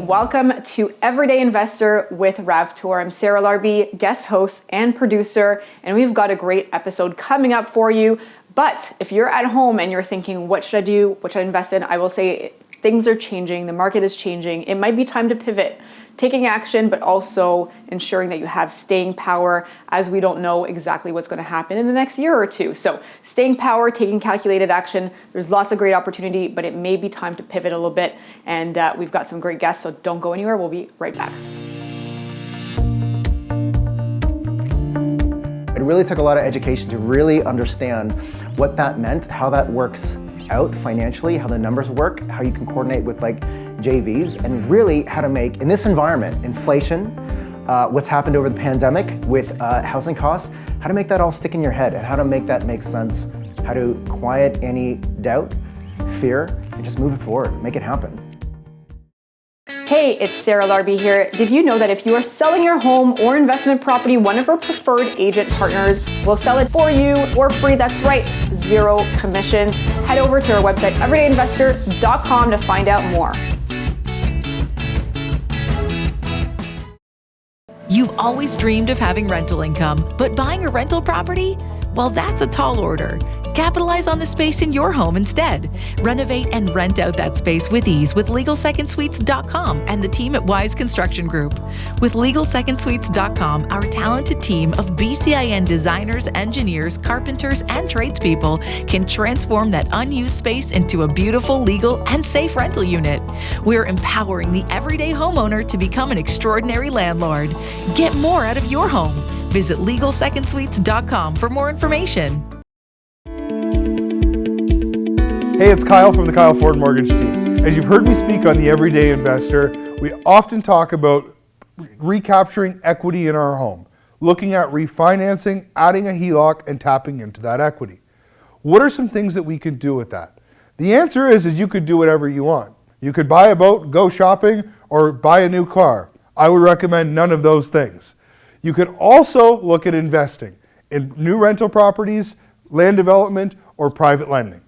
welcome to Everyday Investor with Toor. I'm Sarah Larby, guest host and producer, and we've got a great episode coming up for you. But if you're at home and you're thinking, what should I do? What should I invest in? I will say things are changing. The market is changing. It might be time to pivot, taking action, but also ensuring that you have staying power, as we don't know exactly what's going to happen in the next year or two. So staying power, taking calculated action. There's lots of great opportunity, but it may be time to pivot a little bit. And we've got some great guests, so don't go anywhere. We'll be right back. It really took a lot of education to really understand what that meant, how that works out financially, how the numbers work, how you can coordinate with like JVs, and really how to make, in this environment, inflation, what's happened over the pandemic with housing costs, how to make that all stick in your head and how to make that make sense, how to quiet any doubt, fear, and just move it forward, make it happen. Hey, it's Sarah Larby here. Did you know that if you are selling your home or investment property, one of our preferred agent partners will sell it for you for free? That's right, zero commissions. Head over to our website, everydayinvestor.com, to find out more. You've always dreamed of having rental income, but buying a rental property? Well, that's a tall order. Capitalize on the space in your home instead. Renovate and rent out that space with ease with LegalSecondSuites.com and the team at Wise Construction Group. With LegalSecondSuites.com, our talented team of BCIN designers, engineers, carpenters, and tradespeople can transform that unused space into a beautiful, legal, and safe rental unit. We're empowering the everyday homeowner to become an extraordinary landlord. Get more out of your home. Visit LegalSecondSuites.com for more information. Hey, it's Kyle from the Kyle Ford Mortgage Team. As you've heard me speak on the Everyday Investor, we often talk about recapturing equity in our home, looking at refinancing, adding a HELOC, and tapping into that equity. What are some things that we can do with that? The answer is you could do whatever you want. You could buy a boat, go shopping, or buy a new car. I would recommend none of those things. You could also look at investing in new rental properties, land development, or private lending.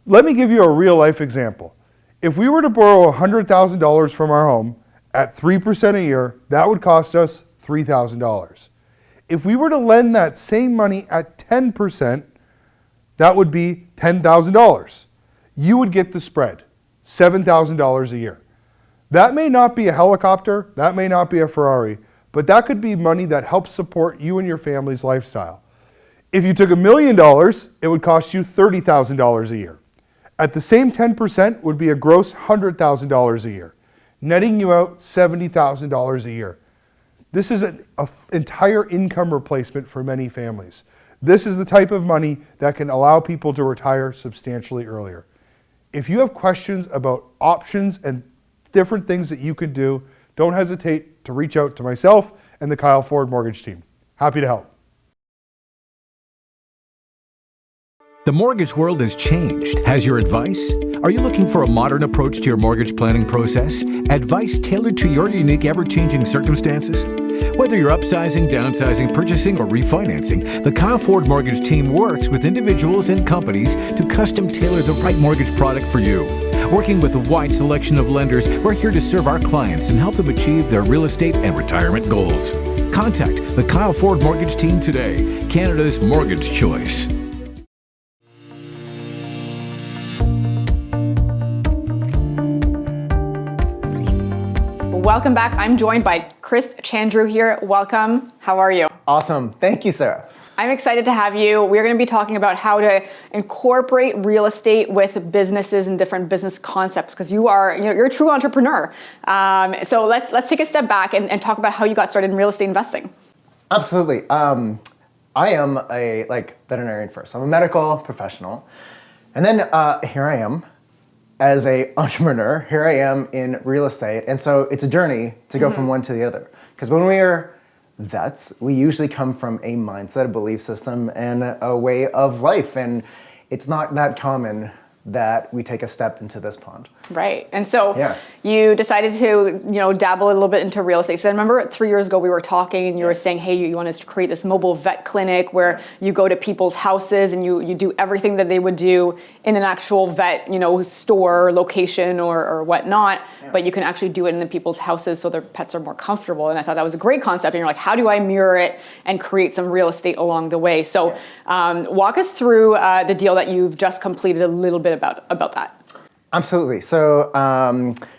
Let me give you a real life example. If we were to borrow $100,000 from our home at 3% a year, that would cost us $3,000. If we were to lend that same money at 10%, that would be $10,000. You would get the spread, $7,000 a year. That may not be a helicopter, that may not be a Ferrari, but that could be money that helps support you and your family's lifestyle. If you took $1 million, it would cost you $30,000 a year. At the same 10% would be a gross $100,000 a year, netting you out $70,000 a year. This is an entire income replacement for many families. This is the type of money that can allow people to retire substantially earlier. If you have questions about options and different things that you could do, don't hesitate to reach out to myself and the Kyle Ford Mortgage Team. Happy to help. The mortgage world has changed. Has your advice? Are you looking for a modern approach to your mortgage planning process? Advice tailored to your unique, ever-changing circumstances? Whether you're upsizing, downsizing, purchasing, or refinancing, the Kyle Ford Mortgage Team works with individuals and companies to custom tailor the right mortgage product for you. Working with a wide selection of lenders, we're here to serve our clients and help them achieve their real estate and retirement goals. Contact the Kyle Ford Mortgage Team today, Canada's mortgage choice. Welcome back. I'm joined by Kris Chandroo here. Welcome. How are you? Awesome. Thank you, Sarah. I'm excited to have you. We're going to be talking about how to incorporate real estate with businesses and different business concepts, because you're a true entrepreneur. So let's take a step back and talk about how you got started in real estate investing. Absolutely. I am a veterinarian first. I'm a medical professional. And then here I am as an entrepreneur. Here I am in real estate. And so it's a journey to go from one to the other. Because when we're vets, we usually come from a mindset, a belief system, and a way of life. And it's not that common that we take a step into this pond. Right. And so Yeah. you decided to, dabble a little bit into real estate. So I remember 3 years ago we were talking and you were saying, hey, you want us to create this mobile vet clinic where you go to people's houses and you do everything that they would do in an actual vet, store, location or whatnot, but you can actually do it in the people's houses so their pets are more comfortable. And I thought that was a great concept. And you're like, how do I mirror it and create some real estate along the way? So walk us through the deal that you've just completed a little bit about that. Absolutely. So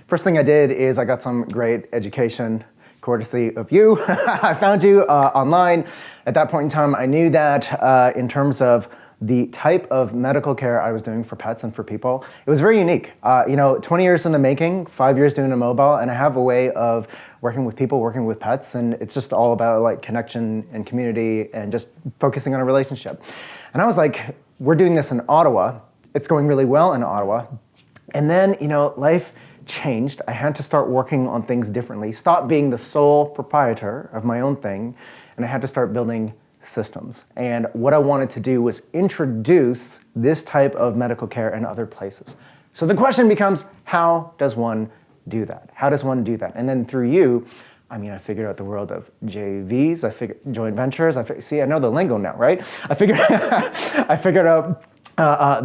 first thing I did is I got some great education, courtesy of you. I found you online. At that point in time, I knew that in terms of the type of medical care I was doing for pets and for people, it was very unique. 20 years in the making, 5 years doing a mobile, and I have a way of working with people, working with pets, and it's just all about like connection and community and just focusing on a relationship. And I was like, we're doing this in Ottawa. It's going really well in Ottawa. And then, life changed. I had to start working on things differently, stop being the sole proprietor of my own thing, and I had to start building systems. And what I wanted to do was introduce this type of medical care in other places. So the question becomes, how does one do that? How does one do that? And then through you, I figured out the world of JVs, I figured joint ventures, I know the lingo now, right? I figured out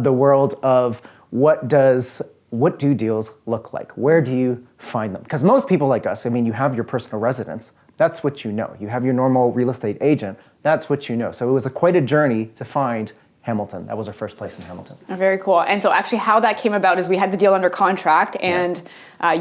the world of what do deals look like? Where do you find them? Because most people like us, you have your personal residence. That's what you know. You have your normal real estate agent. That's what you know. So it was quite a journey to find Hamilton. That was our first place in Hamilton. Very cool. And so actually how that came about is we had the deal under contract and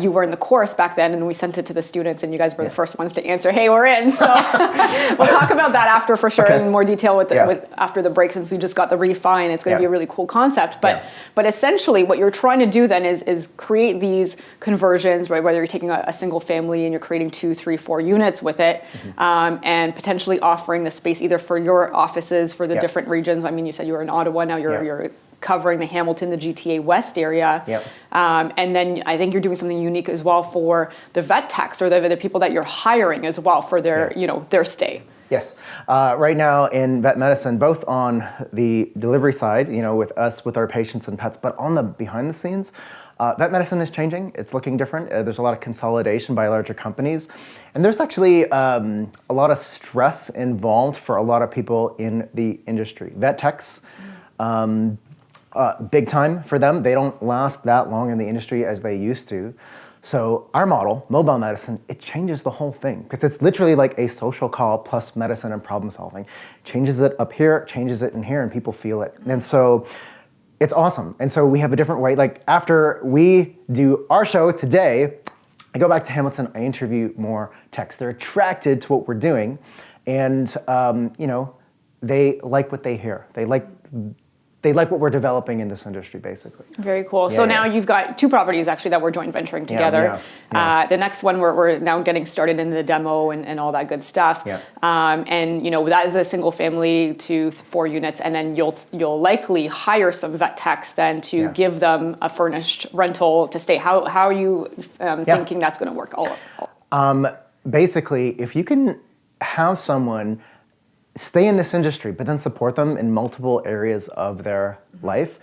you were in the course back then and we sent it to the students and you guys were the first ones to answer, hey, we're in. So we'll talk about that after for sure in more detail with after the break since we just got the refi and it's going to be a really cool concept. But essentially what you're trying to do then is create these conversions, right? Whether you're taking a single family and you're creating 2, 3, 4 units with it and potentially offering the space either for your offices for the different regions. You said you were in Ottawa, now you're covering the Hamilton, the GTA West area. And then I think you're doing something unique as well for the vet techs or the people that you're hiring as well for their, their stay. Yes. Right now in vet medicine, both on the delivery side, with us, with our patients and pets, but on the behind the scenes, vet medicine is changing. It's looking different. There's a lot of consolidation by larger companies. And there's actually a lot of stress involved for a lot of people in the industry. Vet techs, big time for them. They don't last that long in the industry as they used to. So our model, mobile medicine, it changes the whole thing because it's literally like a social call plus medicine and problem solving. Changes it up here, changes it in here, and people feel it. And so it's awesome. And so we have a different way. Like after we do our show today, I go back to Hamilton, I interview more techs. They're attracted to what we're doing and, they like what they hear. They like what we're developing in this industry, basically. Very cool. So now you've got 2 properties actually that we're joint venturing together. The next one we're now getting started in the demo and all that good stuff. And that is a single family 2, 4 units, and then you'll likely hire some vet techs then to give them a furnished rental to stay. How are you thinking that's going to work? Basically, if you can have someone stay in this industry, but then support them in multiple areas of their life,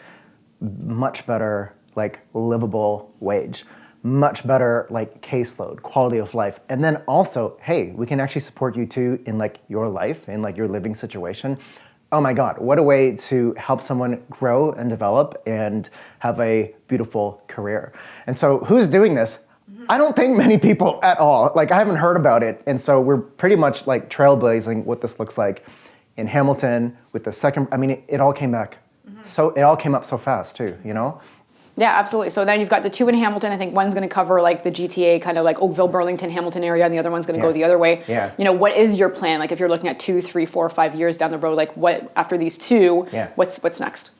much better, livable wage, much better, caseload, quality of life. And then also, hey, we can actually support you too in, your life, in, your living situation. Oh my God, what a way to help someone grow and develop and have a beautiful career. And so who's doing this? I don't think many people at all. I haven't heard about it. And so we're pretty much trailblazing what this looks like in Hamilton with the second, it all came back. So it all came up so fast too, Yeah, absolutely. So then you've got the 2 in Hamilton. I think one's going to cover the GTA, kind of Oakville, Burlington, Hamilton area, and the other one's going to go the other way. What is your plan? If you're looking at 2, 3, 4, 5 years down the road, what after these 2, what's next?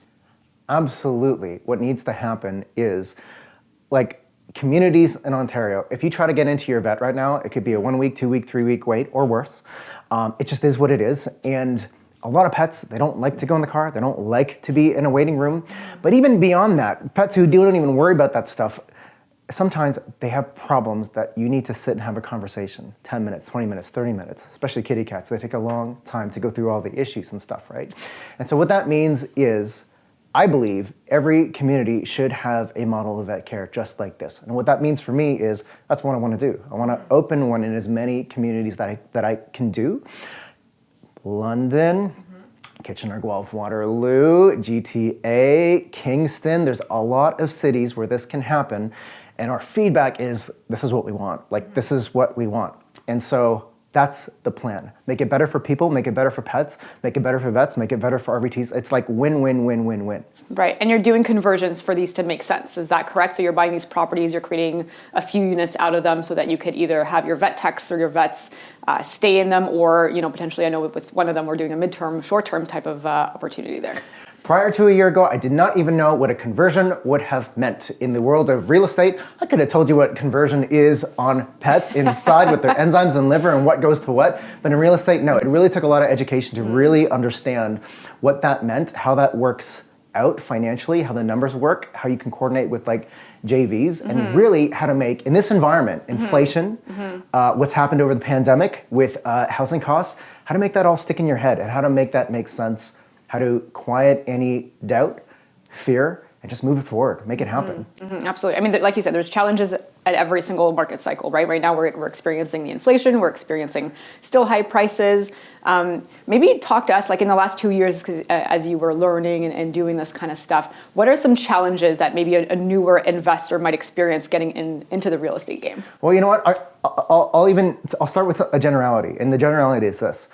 Absolutely. What needs to happen is communities in Ontario, if you try to get into your vet right now, it could be a 1 week, 2 week, 3 week wait or worse. It just is what it is. And a lot of pets, they don't like to go in the car. They don't like to be in a waiting room. But even beyond that, pets who don't even worry about that stuff, sometimes they have problems that you need to sit and have a conversation, 10 minutes, 20 minutes, 30 minutes, especially kitty cats. They take a long time to go through all the issues and stuff, right? And so what that means is I believe every community should have a model of vet care just like this. And what that means for me is that's what I want to do. I want to open one in as many communities that I can do. London, Kitchener, Guelph, Waterloo, GTA, Kingston. There's a lot of cities where this can happen. And our feedback is, this is what we want. Like, this is what we want. And so that's the plan. Make it better for people, make it better for pets, make it better for vets, make it better for RVTs. It's like win, win, win, win, win. Right, and you're doing conversions for these to make sense. Is that correct? So you're buying these properties, you're creating a few units out of them so that you could either have your vet techs or your vets stay in them, or potentially, I know with one of them we're doing a midterm, short-term type of opportunity there. Prior to a year ago, I did not even know what a conversion would have meant. In the world of real estate, I could have told you what conversion is on pets inside with their enzymes and liver and what goes to what. But in real estate, no, it really took a lot of education to really understand what that meant, how that works out financially, how the numbers work, how you can coordinate with like JVs, and really how to make, in this environment, inflation, what's happened over the pandemic with housing costs, how to make that all stick in your head and how to make that make sense, how to quiet any doubt, fear, and just move it forward, make it happen. Absolutely. I mean, like you said, there's challenges at every single market cycle, right? Right now we're experiencing the inflation, we're experiencing still high prices. Maybe talk to us, like in the last 2 years, as you were learning and doing this kind of stuff, what are some challenges that maybe a newer investor might experience getting into the real estate game? Well, you know what, I'll start with a generality, and the generality is this.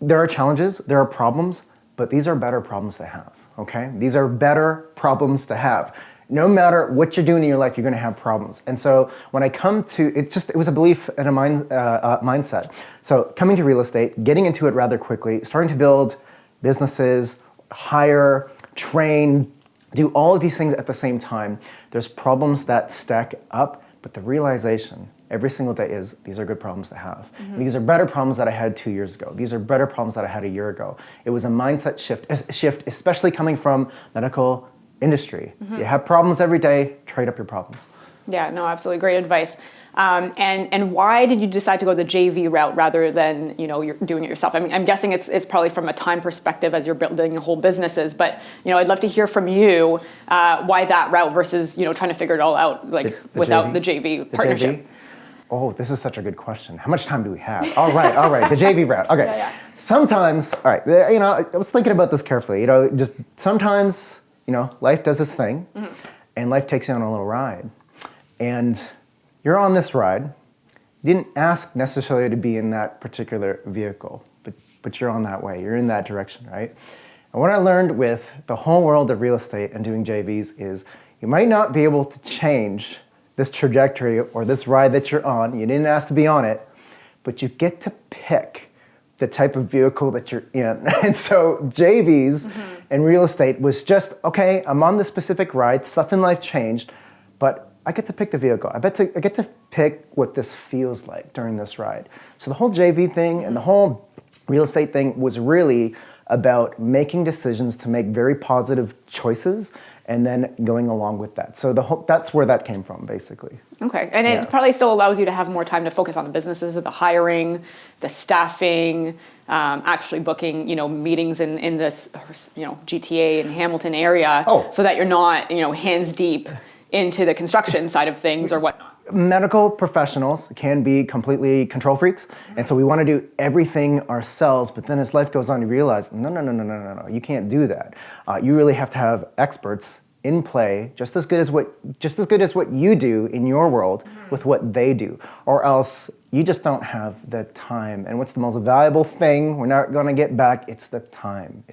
There are challenges, there are problems, but these are better problems to have, okay? These are better problems to have. No matter what you're doing in your life, you're gonna have problems. And so when I come to, it was a belief and a mindset. So coming to real estate, getting into it rather quickly, starting to build businesses, hire, train, do all of these things at the same time. There's problems that stack up, but the realization every single day is these are good problems to have. These are better problems that I had 2 years ago. These are better problems that I had a year ago. It was a mindset shift, especially coming from medical industry. You have problems every day, trade up your problems. Yeah, no, absolutely. Great advice. And why did you decide to go the JV route rather than you're doing it yourself? I mean, I'm guessing it's probably from a time perspective as you're building whole businesses, but I'd love to hear from you why that route versus trying to figure it all out without the JV partnership. JV? Oh, this is such a good question. How much time do we have? All right, the JV route. Okay. Yeah. Sometimes, all right, I was thinking about this carefully. Just sometimes, life does its thing, and life takes you on a little ride. And you're on this ride. You didn't ask necessarily to be in that particular vehicle, but you're on that way. You're in that direction, right? And what I learned with the whole world of real estate and doing JVs is you might not be able to change this trajectory or this ride that you're on. You didn't ask to be on it, but you get to pick the type of vehicle that you're in. And so JVs and real estate was just, okay, I'm on this specific ride, stuff in life changed, but I get to pick the vehicle. I get to pick what this feels like during this ride. So the whole JV thing and the whole real estate thing was really about making decisions to make very positive choices and then going along with that. So that's where that came from, basically. Okay, and it probably still allows you to have more time to focus on the businesses, the hiring, the staffing, actually booking, meetings in this, GTA and Hamilton area, so that you're not, hands deep into the construction side of things or whatnot. Medical professionals can be completely control freaks, and so we want to do everything ourselves, but then as life goes on, you realize, no, you can't do that. You really have to have experts in play, just as good as what you do in your world with what they do, or else you just don't have the time. And what's the most valuable thing we're not going to get back? It's the time.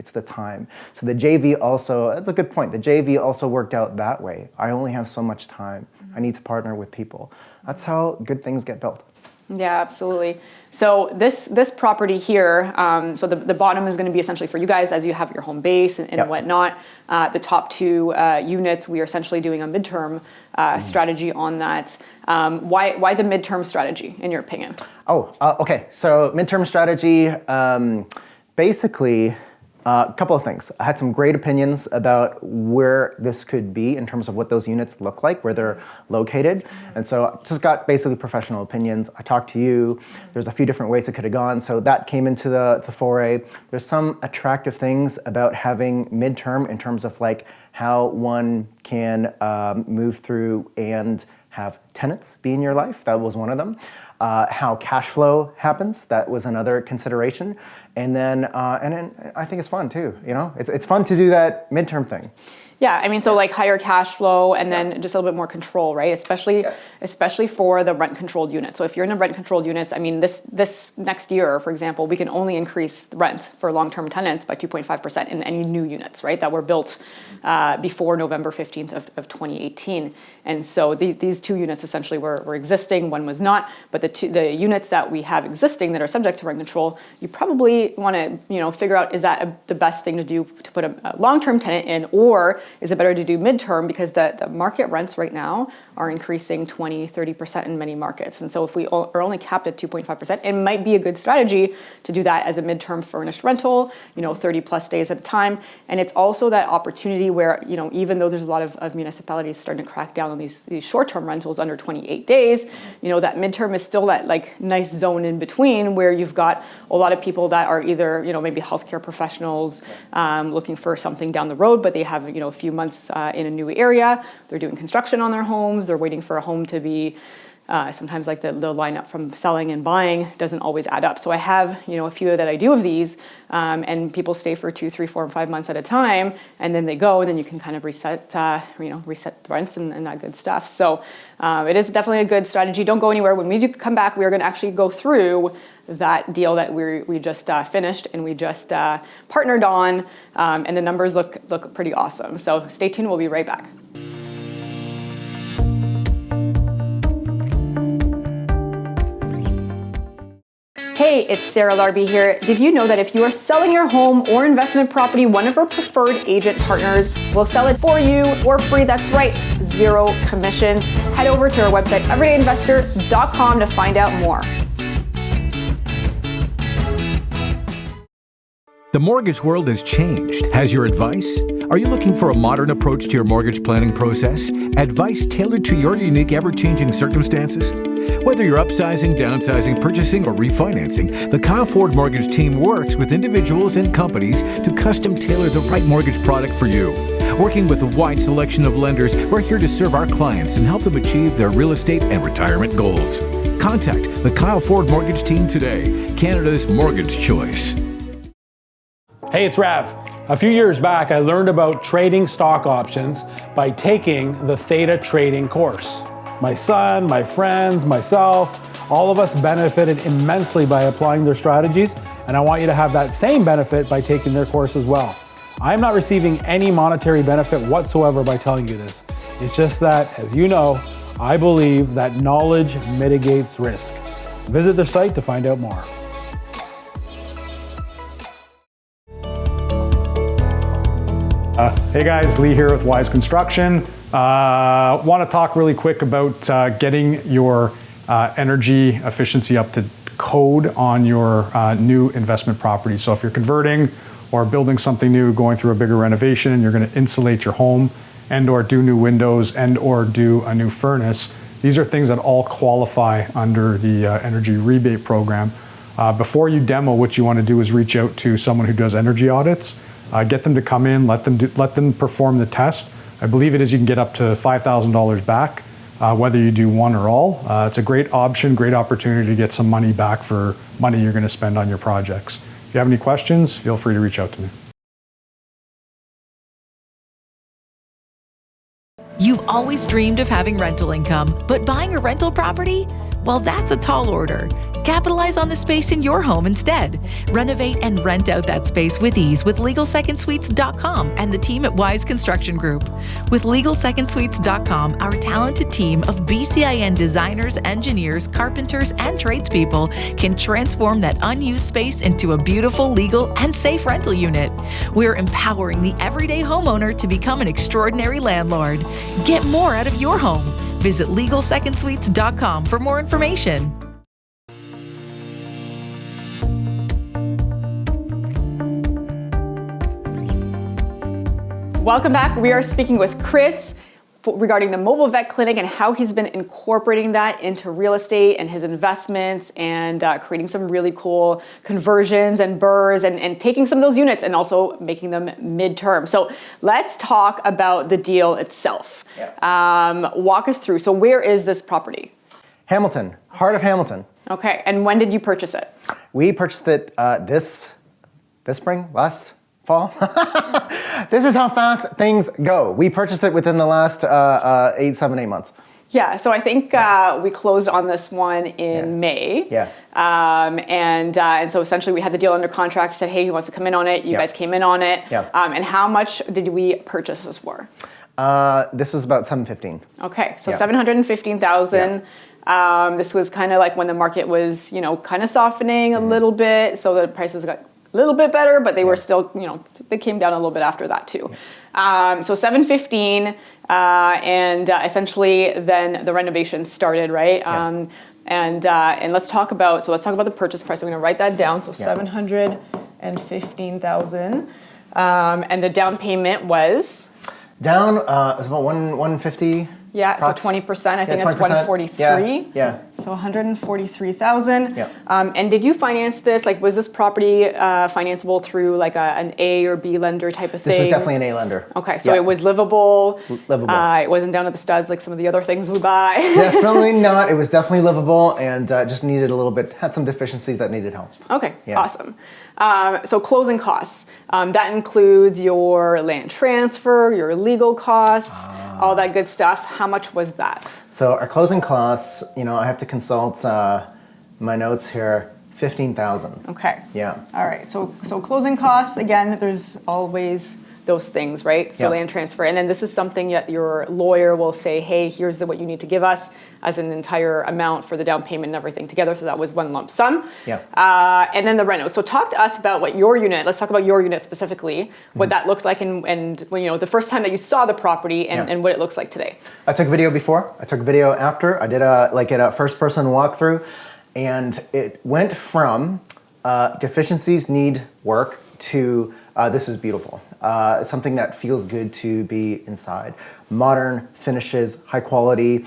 So the JV also, that's a good point. The JV also worked out that way. I only have so much time. I need to partner with people. That's how good things get built. Yeah, absolutely. So this property here, so the bottom is going to be essentially for you guys as you have your home base and whatnot. The top two units, we are essentially doing a midterm strategy on that. Why the midterm strategy, in your opinion? Okay. So midterm strategy, basically, A couple of things. I had some great opinions about where this could be in terms of what those units look like, where they're located. And so I just got basically professional opinions. I talked to you. There's a few different ways it could have gone. So that came into the foray. There's some attractive things about having midterm in terms of like how one can move through and have tenants be in your life. That was one of them. How cash flow happens, that was another consideration. And then I think it's fun too, you know? It's fun to do that midterm thing. Yeah, I mean, so like higher cash flow and then just a little bit more control, right? Especially for the rent-controlled units. So if you're in a rent-controlled units, I mean, this next year, for example, we can only increase the rent for long-term tenants by 2.5% in any new units, right? That were built before November 15th of 2018. And so these two units essentially were existing, one was not, but the units that we have existing that are subject to rent control, you probably want to, figure out, is that the best thing to do to put a long-term tenant in, or is it better to do midterm, because the market rents right now are increasing 20-30% in many markets. And so if we are only capped at 2.5%, it might be a good strategy to do that as a midterm furnished rental, 30 plus days at a time. And it's also that opportunity where, even though there's a lot of municipalities starting to crack down on these short-term rentals under 28 days, that midterm is still that like nice zone in between where you've got a lot of people that are either, maybe healthcare professionals looking for something down the road, but they have, a few months in a new area. They're doing construction on their homes. They're waiting for a home to be, sometimes like the lineup from selling and buying doesn't always add up. So I have, a few that I do of these, and people stay for 2, 3, 4, and 5 months at a time, and then they go, and then you can kind of reset the rents and that good stuff. So it is definitely a good strategy. Don't go anywhere. When we do come back, we are going to actually go through that deal that we just finished and we just partnered on, and the numbers look pretty awesome. So stay tuned. We'll be right back. Hey, it's Sarah Larby here. Did you know that if you are selling your home or investment property, one of our preferred agent partners will sell it for you for free? That's right, 0 commissions. Head over to our website, everydayinvestor.com, to find out more. The mortgage world has changed. Has your advice? Are you looking for a modern approach to your mortgage planning process? Advice tailored to your unique, ever-changing circumstances? Whether you're upsizing, downsizing, purchasing, or refinancing, the Kyle Ford Mortgage team works with individuals and companies to custom tailor the right mortgage product for you. Working with a wide selection of lenders, we're here to serve our clients and help them achieve their real estate and retirement goals. Contact the Kyle Ford Mortgage team today, Canada's mortgage choice. Hey, it's Rav. A few years back, I learned about trading stock options by taking the Theta Trading course. My son, my friends, myself, all of us benefited immensely by applying their strategies, and I want you to have that same benefit by taking their course as well. I'm not receiving any monetary benefit whatsoever by telling you this. It's just that, as you know, I believe that knowledge mitigates risk. Visit their site to find out more. Hey guys, Lee here with Wise Construction. Want to talk really quick about getting your energy efficiency up to code on your new investment property. So if you're converting or building something new, going through a bigger renovation, and you're going to insulate your home and or do new windows and or do a new furnace, these are things that all qualify under the energy rebate program. Before you demo, what you want to do is reach out to someone who does energy audits. Get them to come in, let them perform the test. I believe it is you can get up to $5,000 back, whether you do one or all. It's a great option, great opportunity to get some money back for money you're going to spend on your projects. If you have any questions, feel free to reach out to me. You've always dreamed of having rental income, but buying a rental property? Well, that's a tall order. Capitalize on the space in your home instead. Renovate and rent out that space with ease with LegalSecondSuites.com and the team at Wise Construction Group. With LegalSecondSuites.com, our talented team of BCIN designers, engineers, carpenters, and tradespeople can transform that unused space into a beautiful, legal, and safe rental unit. We're empowering the everyday homeowner to become an extraordinary landlord. Get more out of your home. Visit LegalSecondSuites.com for more information. Welcome back. We are speaking with Kris regarding the mobile vet clinic and how he's been incorporating that into real estate and his investments and creating some really cool conversions and burrs and taking some of those units and also making them midterm. So let's talk about the deal itself. Yeah. Walk us through. So where is this property? Hamilton, heart of Hamilton. Okay, and when did you purchase it? We purchased it this spring, last fall. This is how fast things go. We purchased it within the last 7, 8 months. Yeah, so I think we closed on this one in May. Yeah. And so essentially we had the deal under contract, said, hey, he wants to come in on it. You guys came in on it. Yeah. And how much did we purchase this for? This was about $715,000. Okay, so $715,000. This was kind of like when the market was, kind of softening a little bit. So the prices got a little bit better, but they were still, they came down a little bit after that too. So $715,000, and essentially then the renovation started, right? And let's talk about the purchase price. I'm going to write that down. So $715,000, and the down payment was down. It was about 150. Yeah, so 20%. I think that's 143. Yeah. So 143,000. Yeah. And did you finance this? Like, was this property financeable through like an A or B lender type of thing? This was definitely an A lender. Okay, so it was livable. Livable. It wasn't down at the studs like some of the other things we buy. Definitely not. It was definitely livable and just needed a little bit, had some deficiencies that needed help. Okay, awesome. So closing costs, that includes your land transfer, your legal costs, all that good stuff. How much was that? So our closing costs, I have to consult my notes here, $15,000. Okay. Yeah. All right. So closing costs, again, there's always those things, right? So land transfer. And then this is something that your lawyer will say, hey, here's what you need to give us as an entire amount for the down payment and everything together. So that was one lump sum. Yeah. And then the reno. So talk to us about what your unit, let's talk about your unit specifically, what that looked like and when, the first time that you saw the property and what it looks like today. I took video before, I took video after. I did a first person walkthrough, and it went from deficiencies need work to this is beautiful. Something that feels good to be inside. Modern finishes, high quality,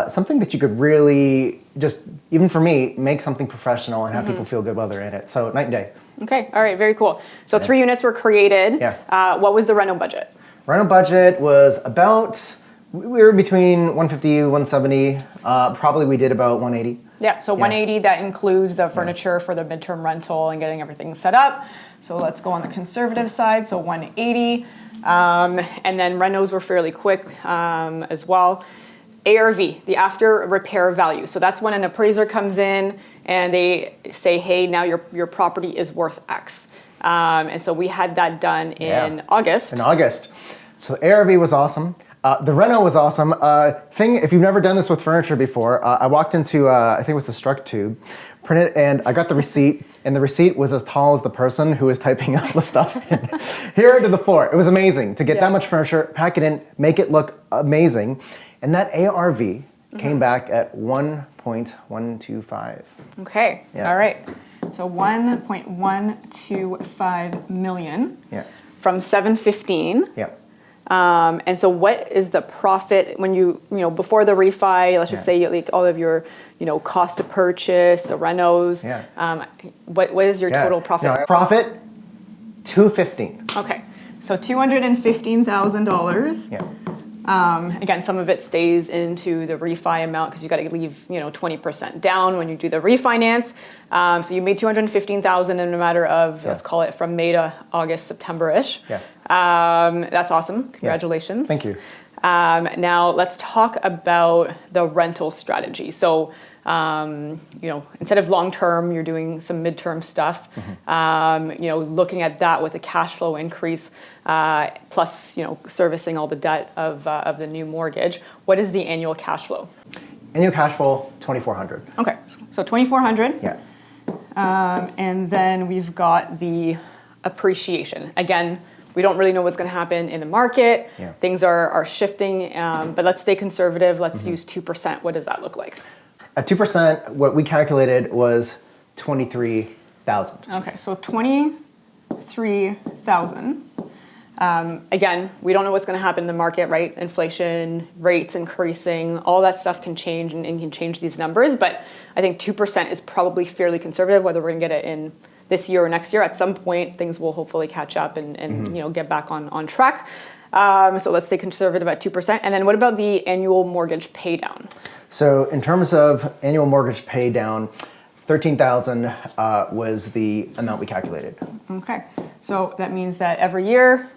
something that you could really just, even for me, make something professional and have people feel good while they're in it. So night and day. Okay, all right, very cool. So 3 units were created. Yeah. What was the reno budget? Reno budget was about, we were between 150, 170. Probably we did about 180. Yeah, so 180, that includes the furniture for the midterm rental and getting everything set up. So let's go on the conservative side, so 180. And then renos were fairly quick as well. ARV, the after repair value. So that's when an appraiser comes in and they say, hey, now your property is worth X. And so we had that done in August. In August. So ARV was awesome. The reno was awesome. If you've never done this with furniture before, I walked into, I think it was a Struck Tube, printed, and I got the receipt, and the receipt was as tall as the person who was typing all the stuff in. Here to the floor. It was amazing to get that much furniture, pack it in, make it look amazing. And that ARV came back at 1.125. Okay, all right. So 1.125 million from 715. Yeah. And so what is the profit when before the refi, let's just say like all of your, cost to purchase, the renos, what is your total profit? Profit, $215,000. Okay. So $215,000. Yeah. Again, some of it stays into the refi amount because you got to leave 20% down when you do the refinance. So you made $215,000 in a matter of let's call it from May to August, September-ish. Yes. That's awesome. Congratulations. Thank you. Now let's talk about the rental strategy. So instead of long-term, you're doing some midterm stuff. Looking at that with a cash flow increase, plus servicing all the debt of the new mortgage. What is the annual cash flow? Annual cash flow, $2,400. Okay, so $2,400. Yeah. And then we've got the appreciation. Again, we don't really know what's going to happen in the market. Yeah. Things are shifting, but let's stay conservative. Let's use 2%. What does that look like? At 2%, what we calculated was $23,000. Okay, so $23,000. Again, we don't know what's going to happen in the market, right? Inflation, rates increasing, all that stuff can change and can change these numbers. But I think 2% is probably fairly conservative, whether we're going to get it in this year or next year. At some point, things will hopefully catch up and get back on track. So let's stay conservative at 2%. And then what about the annual mortgage pay down? So in terms of annual mortgage pay down, $13,000 was the amount we calculated. Okay, so that means that every year,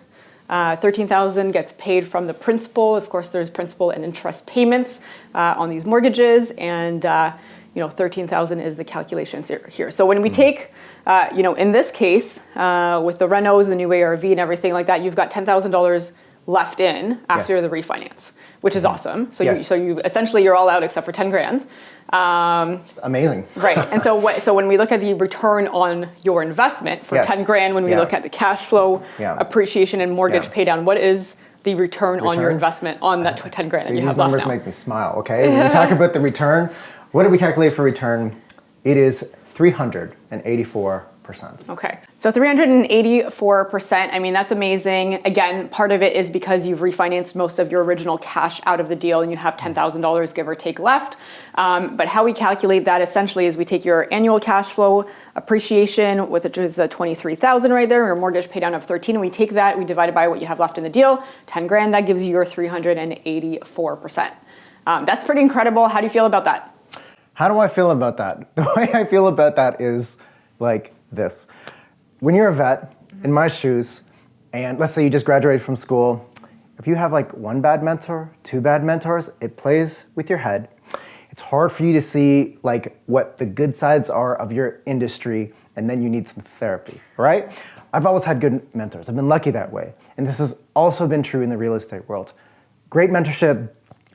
$13,000 gets paid from the principal. Of course, there's principal and interest payments on these mortgages, and $13,000 is the calculations here. So when we take, in this case, with the renos, the new ARV, and everything like that, you've got $10,000 left in after the refinance, which is awesome. So you essentially you're all out except for 10 grand. Amazing. Right. And so when we look at the return on your investment for 10 grand, when we look at the cash flow, appreciation, and mortgage pay down, what is the return on your investment on that 10 grand that you have left now? These numbers make me smile, okay? When we talk about the return, what did we calculate for return? It is 384%. Okay, so 384%, I mean, that's amazing. Again, part of it is because you've refinanced most of your original cash out of the deal and you have $10,000 give or take left. But how we calculate that essentially is we take your annual cash flow appreciation, which is $23,000 right there, your mortgage pay down of 13, and we take that, we divide it by what you have left in the deal, 10 grand, that gives you your 384%. That's pretty incredible. How do you feel about that? How do I feel about that? The way I feel about that is like this. When you're a vet, in my shoes, and let's say you just graduated from school, if you have like one bad mentor, two bad mentors, it plays with your head. It's hard for you to see like what the good sides are of your industry, and then you need some therapy, right? I've always had good mentors. I've been lucky that way. And this has also been true in the real estate world. Great mentorship.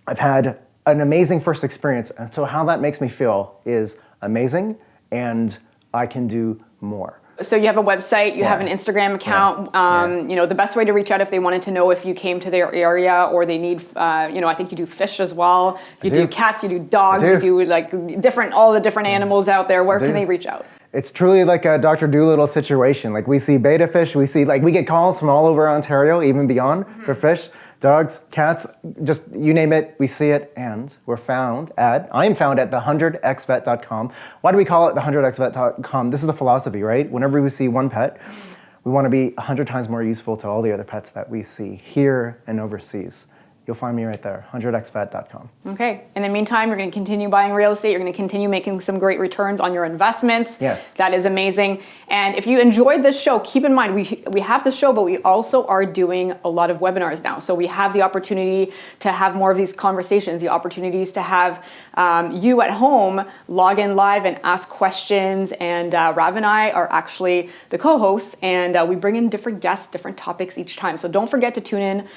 I've had an amazing first experience. And so how that makes me feel is amazing, and I can do more. So you have a website, you have an Instagram account. The best way to reach out if they wanted to know if you came to their area or they need, I think you do fish as well. You do cats, you do dogs, you do like all the different animals out there. Where can they reach out? It's truly like a Dr. Dolittle situation. Like we see betta fish, we get calls from all over Ontario, even beyond for fish. Dogs, cats, just you name it, we see it, and I am found at the100xvet.com. Why do we call it the100xvet.com? This is the philosophy, right? Whenever we see one pet, we want to be 100 times more useful to all the other pets that we see here and overseas. You'll find me right there, 100xvet.com. Okay. In the meantime, you're going to continue buying real estate. You're going to continue making some great returns on your investments. Yes. That is amazing. And if you enjoyed this show, keep in mind, we have the show, but we also are doing a lot of webinars now. So we have the opportunity to have more of these conversations, the opportunities to have you at home log in live and ask questions. And Rav and I are actually the co-hosts, and we bring in different guests, different topics each time. So don't forget to tune in.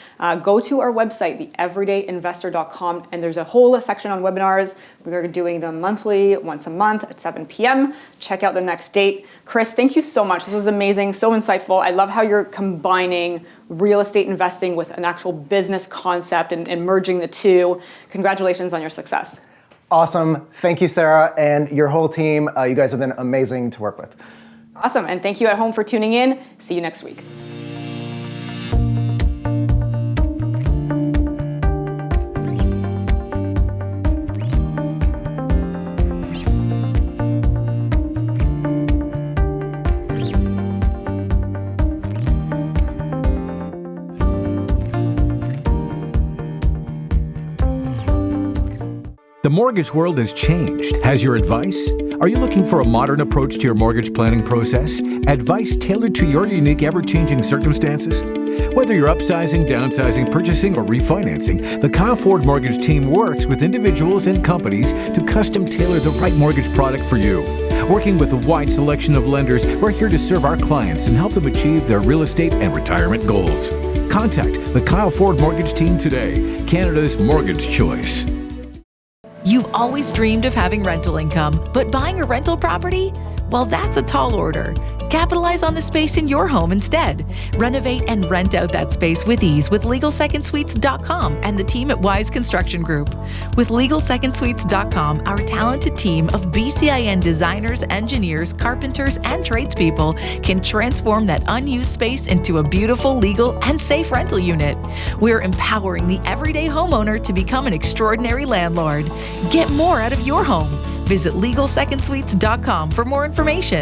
Go to our website, theeverydayinvestor.com, and there's a whole section on webinars. We're doing them monthly, once a month at 7 p.m. Check out the next date. Kris, thank you so much. This was amazing, so insightful. I love how you're combining real estate investing with an actual business concept and merging the two. Congratulations on your success. Awesome. Thank you, Sarah, and your whole team. You guys have been amazing to work with. Awesome, and thank you at home for tuning in. See you next week. The mortgage world has changed. Has your advice? Are you looking for a modern approach to your mortgage planning process? Advice tailored to your unique, ever-changing circumstances? Whether you're upsizing, downsizing, purchasing, or refinancing, the Kyle Ford Mortgage team works with individuals and companies to custom tailor the right mortgage product for you. Working with a wide selection of lenders, we're here to serve our clients and help them achieve their real estate and retirement goals. Contact the Kyle Ford Mortgage team today, Canada's mortgage choice. You've always dreamed of having rental income, but buying a rental property? Well, that's a tall order. Capitalize on the space in your home instead. Renovate and rent out that space with ease with LegalSecondSuites.com and the team at Wise Construction Group. With LegalSecondSuites.com, our talented team of BCIN designers, engineers, carpenters, and tradespeople can transform that unused space into a beautiful, legal, and safe rental unit. We're empowering the everyday homeowner to become an extraordinary landlord. Get more out of your home. Visit LegalSecondSuites.com for more information.